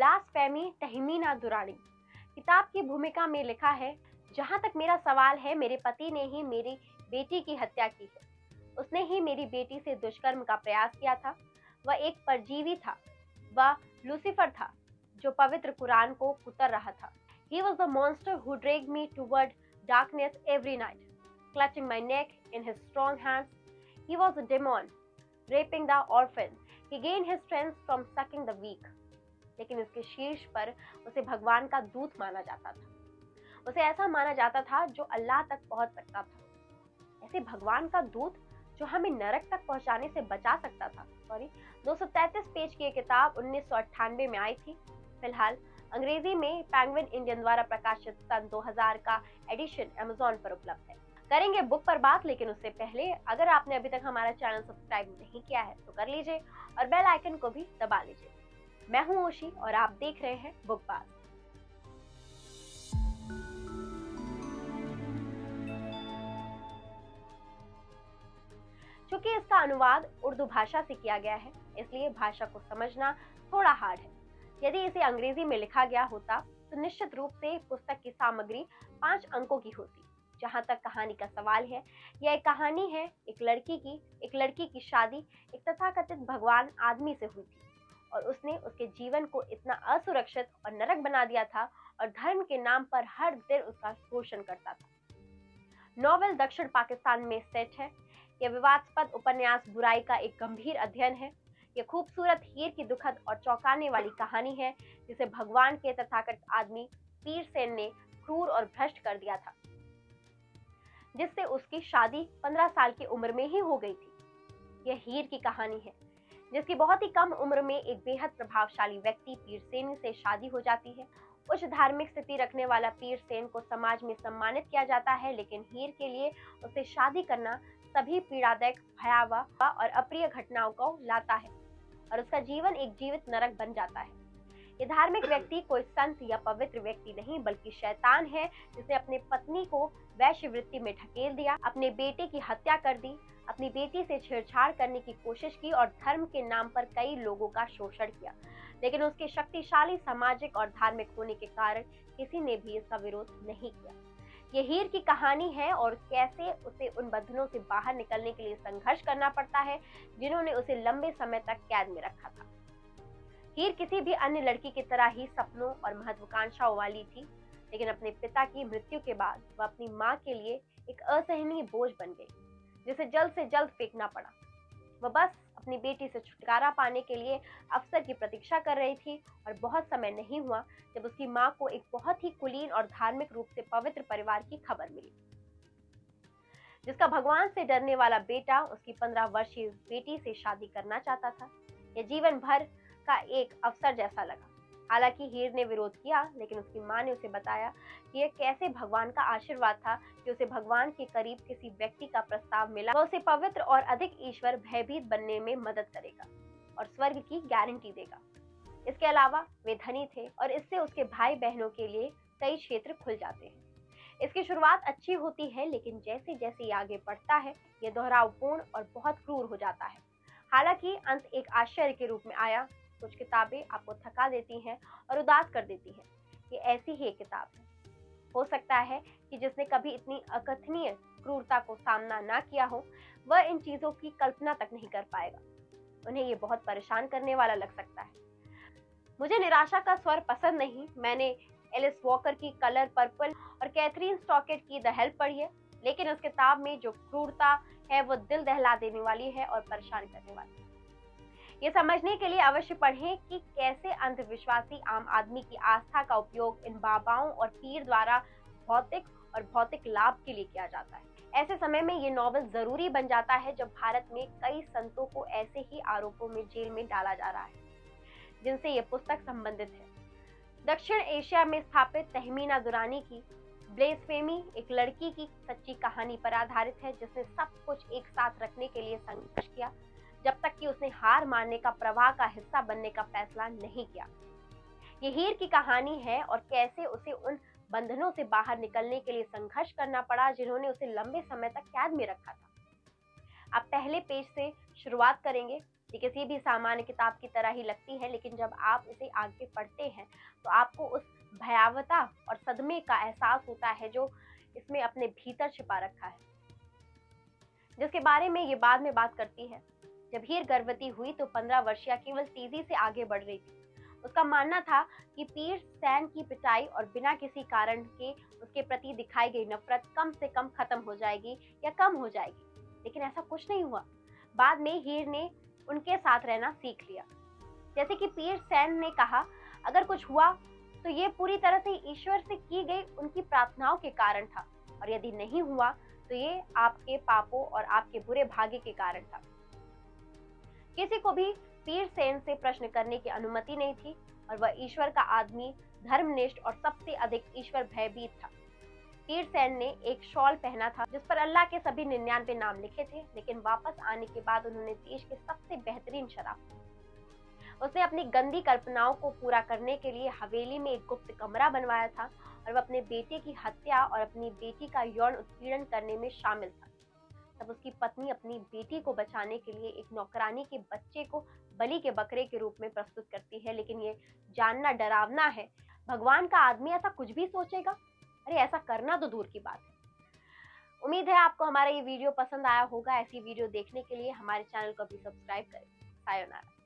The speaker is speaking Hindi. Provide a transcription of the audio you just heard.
ब्लास्फेमी तहमीना दुरानी। किताब की भूमिका में लिखा है, जहाँ तक मेरा सवाल है, मेरे पति ने ही मेरी बेटी की हत्या की है। उसने ही मेरी बेटी से दुष्कर्म का प्रयास किया था। वह एक परजीवी था। वह लूसीफर था, जो पवित्र कुरान को कुतर रहा था। He was the monster who dragged me toward darkness every night, clutching my neck in his strong hands. He was a demon, raping the orphan. He gained his strength from sucking the weak. लेकिन उसके शीर्ष पर उसे भगवान का दूत माना जाता था। उसे ऐसा माना जाता था जो अल्लाह तक पहुंच सकता था। ऐसे भगवान का दूत जो हमें नरक तक पहुंचाने से बचा सकता था। 233 पेज की यह किताब 1998 में आई थी। फिलहाल अंग्रेजी में पेंगुइन इंडियन द्वारा प्रकाशित सन 2000 का एडिशन अमेज़न पर उपलब्ध है। करेंगे बुक पर बात, लेकिन उससे पहले अगर आपने अभी तक हमारा चैनल सब्सक्राइब नहीं किया है तो कर लीजिए और बेल आइकन को भी दबा लीजिए। मैं हूं ओशी और आप देख रहे हैं बुक बात। चूंकि इसका अनुवाद उर्दू भाषा से किया गया है, इसलिए भाषा को समझना थोड़ा हार्ड है। यदि इसे अंग्रेजी में लिखा गया होता तो निश्चित रूप से पुस्तक की सामग्री 5 अंकों की होती। जहां तक कहानी का सवाल है, यह एक कहानी है एक लड़की की शादी एक तथाकथित भगवान आदमी से हुई थी और उसने उसके जीवन को इतना असुरक्षित और नरक बना दिया था और धर्म के नाम पर हर दिन उसका शोषण करता था। नॉवेल दक्षिण पाकिस्तान में सेट है। यह विवादास्पद उपन्यास बुराई का एक गंभीर अध्ययन है। यह खूबसूरत हीर की दुखद और चौंकाने वाली कहानी है, जिसे भगवान के तथाकथित आदमी पीर सेन ने क्रूर और भ्रष्ट कर दिया था, जिससे उसकी शादी 15 साल की उम्र में ही हो गई थी। यह हीर की कहानी है, जिसकी बहुत ही कम उम्र में एक बेहद प्रभावशाली व्यक्ति पीर सेन से शादी हो जाती है। उच्च धार्मिक स्थिति रखने वाला पीर सेन को समाज में सम्मानित किया जाता है, लेकिन हीर के लिए उसे शादी करना सभी पीड़ादायक, भयावह और अप्रिय घटनाओं को लाता है और उसका जीवन एक जीवित नरक बन जाता है। ये धार्मिक व्यक्ति कोई संत या पवित्र व्यक्ति नहीं, बल्कि शैतान है, जिसने अपनी पत्नी को वैश्यवृत्ति में ढकेल दिया, अपने बेटे की हत्या कर दी, अपनी बेटी से छेड़छाड़ करने की कोशिश की और धर्म के नाम पर कई लोगों का शोषण किया। लेकिन उसके शक्तिशाली सामाजिक और धार्मिक होने के कारण किसी ने भी इसका विरोध नहीं किया। ये हीर की कहानी है और कैसे उसे उन बंधनों से बाहर निकलने के लिए संघर्ष करना पड़ता है जिन्होंने उसे लंबे समय तक कैद में रखा था। हीर किसी भी अन्य लड़की की तरह ही सपनों और महत्वाकांक्षाओं वाली थी, लेकिन अपने पिता की मृत्यु के बाद वह अपनी मां के लिए एक असहनीय बोझ बन गई, जिसे जल्द से जल्द फेंकना पड़ा। वह बस अपनी बेटी से छुटकारा पाने के लिए अवसर की प्रतीक्षा कर रही थी और बहुत समय नहीं हुआ जब उसकी मां को एक बहुत ही कुलीन और धार्मिक रूप से पवित्र परिवार की खबर मिली, जिसका भगवान से डरने वाला बेटा उसकी 15 वर्षीय बेटी से शादी करना चाहता था। यह जीवन भर का एक अवसर जैसा लगा। हालांकि हीर ने विरोध किया, लेकिन उसकी मां ने उसे बताया कि यह कैसे भगवान का आशीर्वाद था कि उसे भगवान के करीब किसी व्यक्ति का प्रस्ताव मिला, वह उसे पवित्र और अधिक ईश्वर भयभीत बनने में मदद करेगा और स्वर्ग की गारंटी देगा। इसके अलावा वे धनी थे और इससे उसके भाई बहनों के लिए कई क्षेत्र खुल जाते हैं। इसकी शुरुआत अच्छी होती है, लेकिन जैसे जैसे ये आगे बढ़ता है, यह दोहरावपूर्ण और बहुत क्रूर हो जाता है। हालांकि अंत एक आश्चर्य के रूप में आया। कुछ किताबें आपको थका देती हैं और उदास कर देती हैं। ये ऐसी ही एक किताब है। हो सकता है कि जिसने कभी इतनी अकथनीय क्रूरता को सामना ना किया हो, वह इन चीजों की कल्पना तक नहीं कर पाएगा। उन्हें ये बहुत परेशान करने वाला लग सकता है। मुझे निराशा का स्वर पसंद नहीं। मैंने एलिस वॉकर की कलर पर्पल और कैथरीन स्टॉकेट की द हेल्प पढ़ी है, लेकिन उस किताब में जो क्रूरता है वो दिल दहला देने वाली है और परेशान करने वाली है। ये समझने के लिए अवश्य पढ़ें कि कैसे अंधविश्वासी आम आदमी की आस्था का उपयोग इन बाबाओं और पीर द्वारा भौतिक लाभ के लिए किया जाता है। ऐसे समय में ये नॉवल जरूरी बन जाता है जब भारत में कई संतों को ऐसे ही आरोपों में जेल में डाला जा रहा है जिनसे ये पुस्तक संबंधित है। दक्षिण एशिया में स्थापित तहमीना दुरानी की ब्लेस्फेमी एक लड़की की सच्ची कहानी पर आधारित है, जिसने सब कुछ एक साथ रखने के लिए संघर्ष किया जब तक कि उसने हार मानने का प्रवाह का हिस्सा बनने का फैसला नहीं किया। ये हीर की कहानी है और कैसे उसे उन बंधनों से बाहर निकलने के लिए संघर्ष करना पड़ा जिन्होंने उसे लंबे समय तक कैद में रखा था। आप पहले पेज से शुरुआत करेंगे ये किसी भी सामान्य किताब की तरह ही लगती है, लेकिन जब आप इसे आगे पढ़ते हैं तो आपको उस भयावहता और सदमे का एहसास होता है जो इसमें अपने भीतर छिपा रखा है, जिसके बारे में ये बाद में बात करती है। जब हीर गर्भवती हुई तो 15 वर्षीय केवल तेजी से आगे बढ़ रही थी। उसका मानना था कि पीर सैन की पिटाई और बिना किसी कारण के उसके प्रति दिखाई गई नफरत कम से कम खत्म हो जाएगी या कम हो जाएगी, लेकिन ऐसा कुछ नहीं हुआ। बाद में हीर ने उनके साथ रहना सीख लिया। जैसे कि पीर सैन ने कहा, अगर कुछ हुआ तो ये पूरी तरह से ईश्वर से की गई उनकी प्रार्थनाओं के कारण था, और यदि नहीं हुआ तो ये आपके पापों और आपके बुरे भाग्य के कारण था। किसी को भी पीर सेन से प्रश्न करने की अनुमति नहीं थी, और वह ईश्वर का आदमी, धर्मनिष्ठ और सबसे अधिक ईश्वर भयभीत था। पीर सेन ने एक शॉल पहना था जिस पर अल्लाह के सभी 99 नाम लिखे थे, लेकिन वापस आने के बाद उन्होंने देश के सबसे बेहतरीन शराब पी। उसने अपनी गंदी कल्पनाओं को पूरा करने के लिए हवेली में एक गुप्त कमरा बनवाया था, और वह अपने बेटे की हत्या और अपनी बेटी का यौन उत्पीड़न करने में शामिल था। तब उसकी पत्नी अपनी बेटी को बचाने के लिए एक नौकरानी के बच्चे को बलि के बकरे के रूप में प्रस्तुत करती है, लेकिन ये जानना डरावना है, भगवान का आदमी ऐसा कुछ भी सोचेगा? अरे ऐसा करना तो दूर की बात है। उम्मीद है आपको हमारा ये वीडियो पसंद आया होगा। ऐसी वीडियो देखने के लिए हमारे चैनल को भी सब्सक्राइब करें। सायोनारा।